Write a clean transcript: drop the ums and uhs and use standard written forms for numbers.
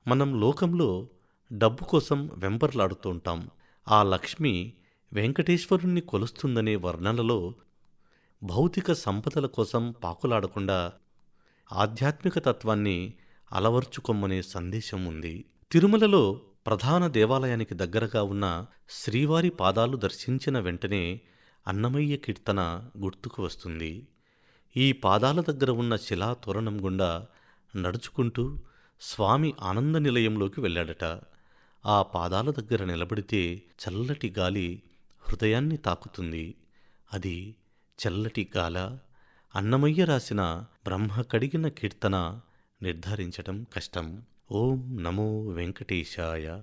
మనం లోకంలో డబ్బు కోసం వెంపర్లాడుతుంటాం. ఆ లక్ష్మి వెంకటేశ్వరుణ్ణి కొలుస్తుందనే వర్ణనలో భౌతిక సంపదల కోసం పాకులాడకుండా ఆధ్యాత్మిక తత్వాన్ని అలవర్చుకొమ్మనే సందేశం ఉంది. తిరుమలలో ప్రధాన దేవాలయానికి దగ్గరగా ఉన్న శ్రీవారి పాదాలు దర్శించిన వెంటనే అన్నమయ్య కీర్తన గుర్తుకు వస్తుంది. ఈ పాదాల దగ్గర ఉన్న శిలా తోరణం గుండా నడుచుకుంటూ స్వామి ఆనంద నిలయంలోకి వెళ్ళాడట. ఆ పాదాల దగ్గర నిలబడితే చల్లటి గాలి హృదయాన్ని తాకుతుంది. అది చల్లటి గాల, అన్నమయ్య రాసిన బ్రహ్మ కడిగిన కీర్తన నిర్ధారించటం కష్టం. ఓం నమో వెంకటేశాయ.